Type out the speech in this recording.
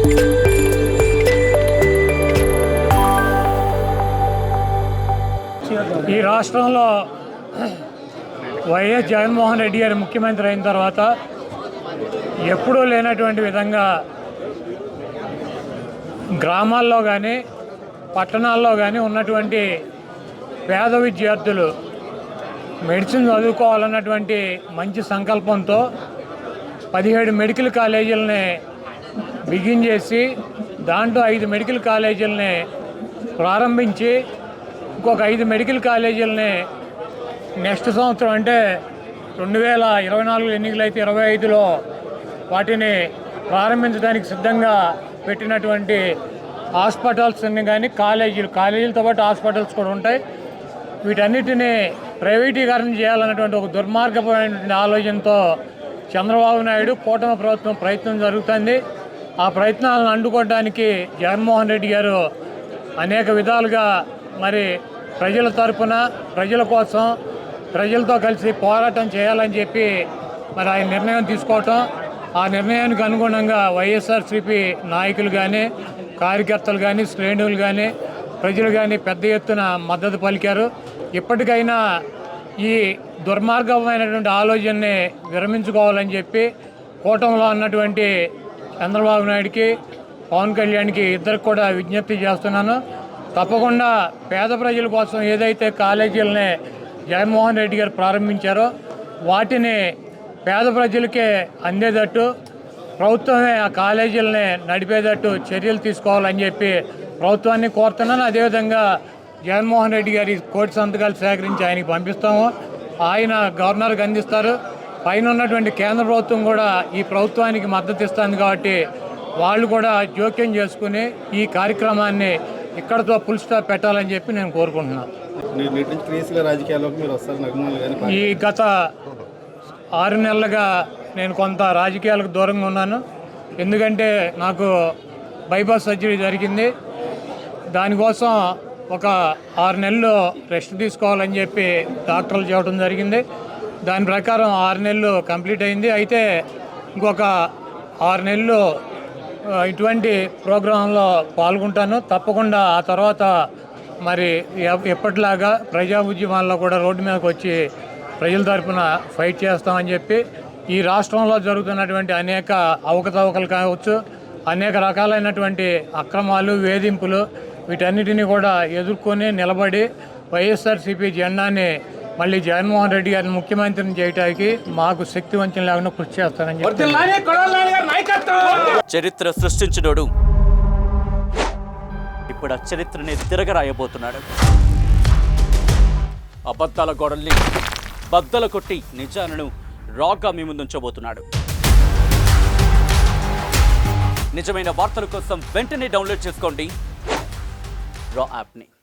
ఈ రాష్ట్రంలో వైఎస్ జగన్మోహన్ రెడ్డి గారు ముఖ్యమంత్రి అయిన తర్వాత ఎప్పుడూ లేనటువంటి విధంగా గ్రామాల్లో కానీ పట్టణాల్లో కానీ ఉన్నటువంటి పేద విద్యార్థులు మెడిసిన్ చదువుకోవాలన్నటువంటి మంచి సంకల్పంతో 17 మెడికల్ కాలేజీలని బిగించేసి దాంట్లో 5 మెడికల్ కాలేజీలని ప్రారంభించి ఇంకొక 5 మెడికల్ కాలేజీలని నెక్స్ట్ సంవత్సరం అంటే 2024 ఎన్నికలైతే 25లో వాటిని ప్రారంభించడానికి సిద్ధంగా పెట్టినటువంటి హాస్పిటల్స్ని కానీ కాలేజీలతో పాటు హాస్పిటల్స్ కూడా ఉంటాయి. వీటన్నిటినీ ప్రైవేటీకరణ చేయాలన్నటువంటి ఒక దుర్మార్గమైనటువంటి ఆలోచనతో చంద్రబాబు నాయుడు కూటమి ప్రభుత్వం ప్రయత్నం జరుగుతుంది. ఆ ప్రయత్నాలను అడ్డుకోవడానికి జగన్మోహన్ రెడ్డి గారు అనేక విధాలుగా మరి ప్రజల తరపున ప్రజల కోసం ప్రజలతో కలిసి పోరాటం చేయాలని చెప్పి మరి ఆయన నిర్ణయం తీసుకోవటం, ఆ నిర్ణయానికి అనుగుణంగా వైఎస్ఆర్సీపీ నాయకులు కానీ కార్యకర్తలు కానీ శ్రేణులు కానీ ప్రజలు కానీ పెద్ద ఎత్తున మద్దతు పలికారు. ఇప్పటికైనా ఈ దుర్మార్గమైనటువంటి ఆలోచనని విరమించుకోవాలని చెప్పి కూటమిలో ఉన్నటువంటి చంద్రబాబు నాయుడికి పవన్ కళ్యాణ్కి ఇద్దరికి కూడా విజ్ఞప్తి చేస్తున్నాను. తప్పకుండా పేద ప్రజల కోసం ఏదైతే కాలేజీలని జగన్మోహన్ రెడ్డి గారు ప్రారంభించారో వాటిని పేద ప్రజలకే అందేటట్టు ప్రభుత్వమే ఆ కాలేజీలని నడిపేటట్టు చర్యలు తీసుకోవాలని చెప్పి ప్రభుత్వాన్ని కోరుతున్నాను. అదేవిధంగా జగన్మోహన్ రెడ్డి గారి కోటి సంతకాలు సేకరించి ఆయనకి పంపిస్తాము. ఆయన గవర్నర్కి అందిస్తారు. పైన ఉన్నటువంటి కేంద్ర ప్రభుత్వం కూడా ఈ ప్రభుత్వానికి మద్దతు ఇస్తుంది కాబట్టి వాళ్ళు కూడా జోక్యం చేసుకుని ఈ కార్యక్రమాన్ని ఇక్కడతో ఫుల్ స్టాప్ పెట్టాలని చెప్పి నేను కోరుకుంటున్నాను. ఈ గత 6 నెలలుగా నేను కొంత రాజకీయాలకు దూరంగా ఉన్నాను. ఎందుకంటే నాకు బైపాస్ సర్జరీ జరిగింది. దానికోసం ఒక 6 నెలలు రెస్ట్ తీసుకోవాలని చెప్పి డాక్టర్లు చెప్పడం జరిగింది. దాని ప్రకారం 6 నెలలు కంప్లీట్ అయింది. అయితే ఇంకొక 6 నెలలు ఇటువంటి ప్రోగ్రాంలో పాల్గొంటాను. తప్పకుండా ఆ తర్వాత మరి ఎప్పటిలాగా ప్రజా ఉద్యమాల్లో కూడా రోడ్డు మీదకి వచ్చి ప్రజల తరఫున ఫైట్ చేస్తామని చెప్పి ఈ రాష్ట్రంలో జరుగుతున్నటువంటి అనేక అవకతవకలు కావచ్చు, అనేక రకాలైనటువంటి అక్రమాలు వేధింపులు వీటన్నిటినీ కూడా ఎదుర్కొని నిలబడి వైఎస్ఆర్సీపీ జెండాని మళ్ళీ జగన్మోహన్ రెడ్డి గారిని ముఖ్యమంత్రిని చేయడానికి మాకు శక్తి వంచన లేకుండా కృషి చేస్తానని చెప్పి చరిత్ర సృష్టించినోడు ఇప్పుడు ఆ చరిత్రని తిరగరాయబోతున్నాడు. అబద్ధాల గోడల్ని బద్దలు కొట్టి నిజాలను రాగా మీ ముందుంచబోతున్నాడు. నిజమైన వార్తల కోసం వెంటనే డౌన్లోడ్ చేసుకోండి రా యాప్ని.